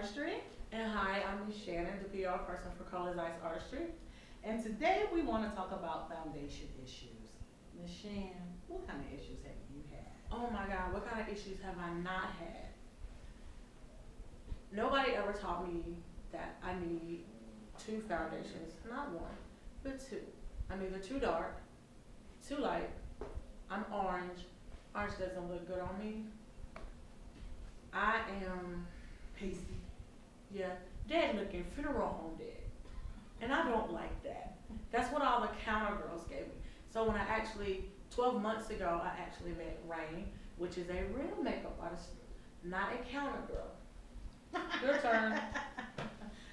Artistry. And hi, I'm Miss Shannon, the PR person for ColdAsEyce Artistry. And today we want to talk about foundation issues. Miss Shannon, what kind of issues have you had? Oh my God, what kind of issues have I not had? Nobody ever taught me that I need two foundations, not one, but two. I'm either too dark, too light, I'm orange, orange doesn't look good on me. I am, Pasty. yeah, dead looking, funeral home dead. And I don't like that. That's what all the counter girls gave me. So when I actually, 12 months ago, I actually met Rain, which is a real makeup artist, not a counter girl. Your turn.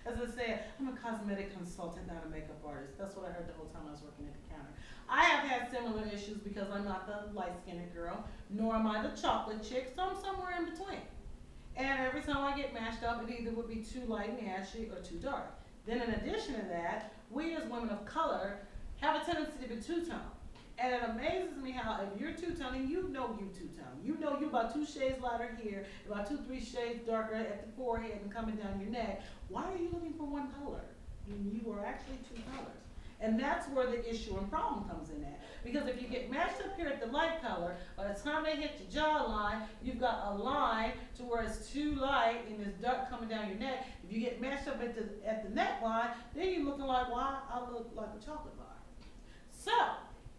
As I said, I'm a cosmetic consultant, not a makeup artist. That's what I heard the whole time I was working at the counter. I have had similar issues because I'm not the light-skinned girl, nor am I the chocolate chick, so I'm somewhere in between. And every time I get mashed up, it either would be too light and ashy or too dark. Then in addition to that, we as women of color have a tendency to be two-tone. And it amazes me how if you're two-tone, and you know you two-tone. You know you about 2 shades lighter here, about 2-3 shades darker at the forehead and coming down your neck. Why are you looking for one color? You are actually two colors. And that's where the issue and problem comes in at. Because if you get matched up here at the light color, by the time they hit your jawline, you've got a line to where it's too light and it's dark coming down your neck. If you get matched up at the neckline, then you're looking like, why I look like a chocolate bar. So,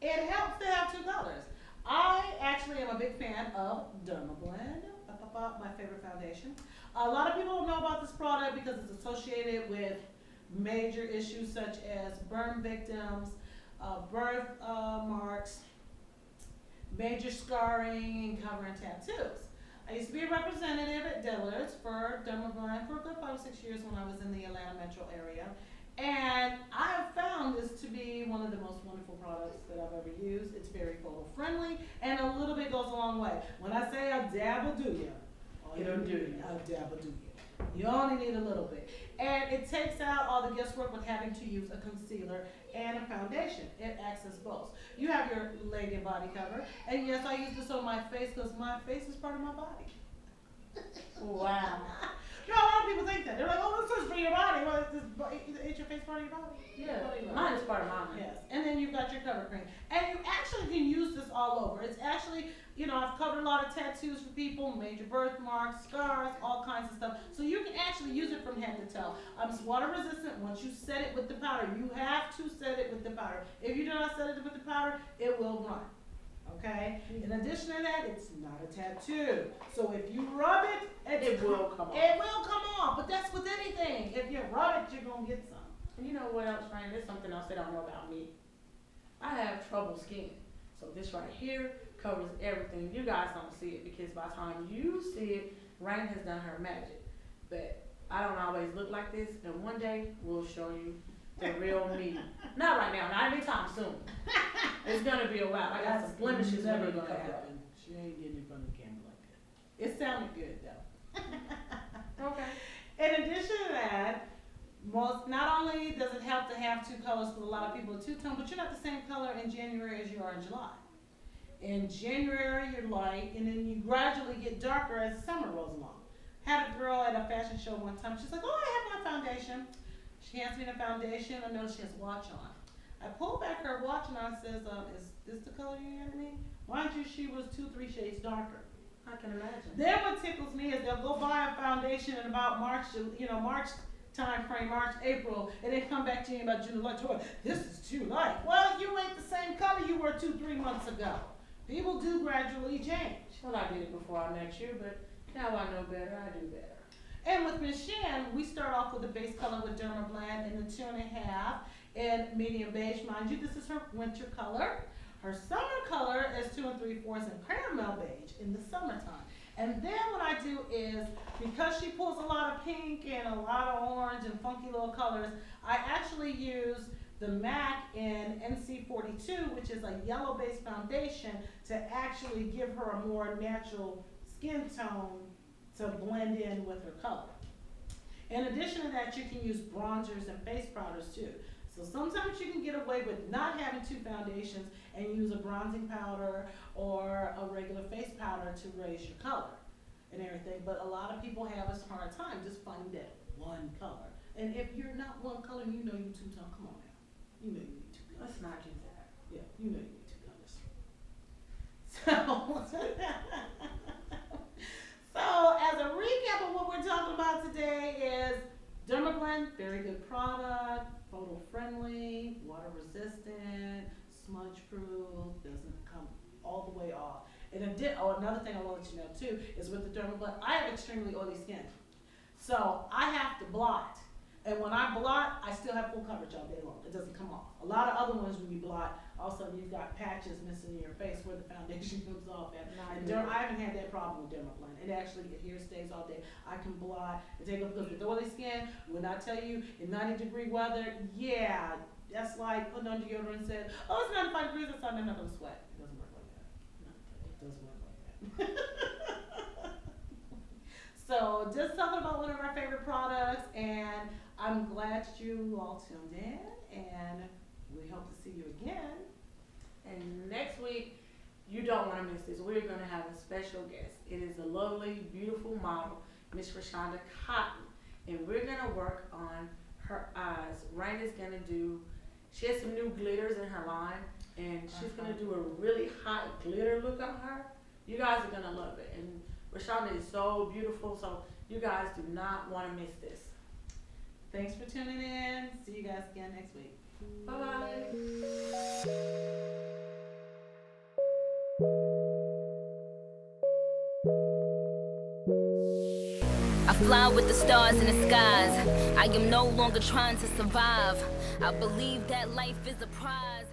it helps to have two colors. I actually am a big fan of DermaBlend, my favorite foundation. A lot of people don't know about this product because it's associated with major issues such as burn victims, birth marks, major scarring, and covering tattoos. I used to be a representative at Dillard's for DermaBlend for a good 5 or 6 years when I was in the Atlanta metro area. And I have found this to be one of the most wonderful products that I've ever used. It's very photo friendly and a little bit goes a long way. When I say a dab will do you, It'll do you. A dab will do you. You only need a little bit. And it takes out all the guesswork with having to use a concealer and a foundation. It acts as both. You have your Lady and Body cover. And yes, I use this on my face because my face is part of my body. Wow. You know, a lot of people think that. They're like, oh, this is for your body. Well, is your face part of your body? Yeah, mine is part of mine. Yes. And then you've got your cover cream. And you actually can use this all over. It's actually, you know, I've covered a lot of tattoos for people, major birthmarks, scars, all kinds of stuff. So you can actually use it from head to toe. It's water resistant. Once you set it with the powder, you have to set it with the powder. If you do not set it with the powder, it will run. Okay? In addition to that, it's not a tattoo. So if you rub it, It will come off. It will come off, but that's with anything. If you rub it, you're going to get some. And you know what else, Rain? There's something else they don't know about me. I have trouble skin. So this right here covers everything. You guys don't see it because by the time you see it, Rain has done her magic. But I don't always look like this, and one day we'll show you the real me. Not right now, not anytime soon. It's gonna be a while. I got some blemishes never never gonna gonna happen. happen. She ain't getting in front of the camera like that. It sounded good though. Okay. In addition to that, not only does it help to have two colors, because a lot of people are two-tone, but you're not the same color in January as you are in July. In January, you're light, and then you gradually get darker as summer rolls along. Had a girl at a fashion show one time. She's like, "Oh, I have my foundation." She hands me the foundation. I noticed she has a watch on. I pulled back her watch and I says, "Is this the color you handed me?" Mind you, she was 2-3 shades darker. I can imagine. Then what tickles me is they'll go buy a foundation in about March, March time frame, March, April, and then come back to you about June, July. This is too light. Well, you ain't the same color you were 2-3 months ago. People do gradually change. Well, I did it before I met you, but now I know better. I do better. And with Miss Shan, we start off with the base color with DermaBlend in the 2.5 in medium beige. Mind you, this is her winter color. Her summer color is 2 3/4 in caramel beige in the summertime. And then what I do is, because she pulls a lot of pink and a lot of orange and funky little colors, I actually use the MAC in NC42, which is a yellow-based foundation, to actually give her a more natural skin tone to blend in with her color. In addition to that, you can use bronzers and face powders too. So sometimes you can get away with not having two foundations and use a bronzing powder or a regular face powder to raise your color. and everything, but a lot of people have a hard time just finding that one color. And if you're not one color, you know you two-tone, come on now. You know you need two colors. Let's not do that. Yeah, you know you need two colors. So, so as a recap of what we're talking about today is DermaBlend, very good product, photo friendly, water resistant, smudge proof, doesn't come all the way off. And another thing I want to let you know too is with the DermaBlend, I have extremely oily skin. So I have to blot. And when I blot, I still have full coverage all day long. It doesn't come off. A lot of other ones when you blot, all of a sudden you've got patches missing in your face where the foundation comes off at. And I haven't had that problem with DermaBlend. It actually adheres, stays all day. I can blot and take up, because with oily skin, when I tell you in 90-degree weather, yeah, that's like putting on deodorant and said, oh, it's 95 degrees outside, I'm not gonna sweat. It doesn't work like that. No, it doesn't work like that. So just talking about one of our favorite products, and I'm glad you all tuned in, and we hope to see you again. And next week, you don't want to miss this. We're going to have a special guest. It is a lovely, beautiful model, Miss Rashonda Cotton, and we're going to work on her eyes. Rain is going to do, she has some new glitters in her line, and she's going to do a really hot glitter look on her. You guys are going to love it. And Rashonda is so beautiful, so you guys do not want to miss this. Thanks for tuning in. See you guys again next week. Bye-bye. I fly with the stars in the skies. I am no longer trying to survive. I believe that life is a prize.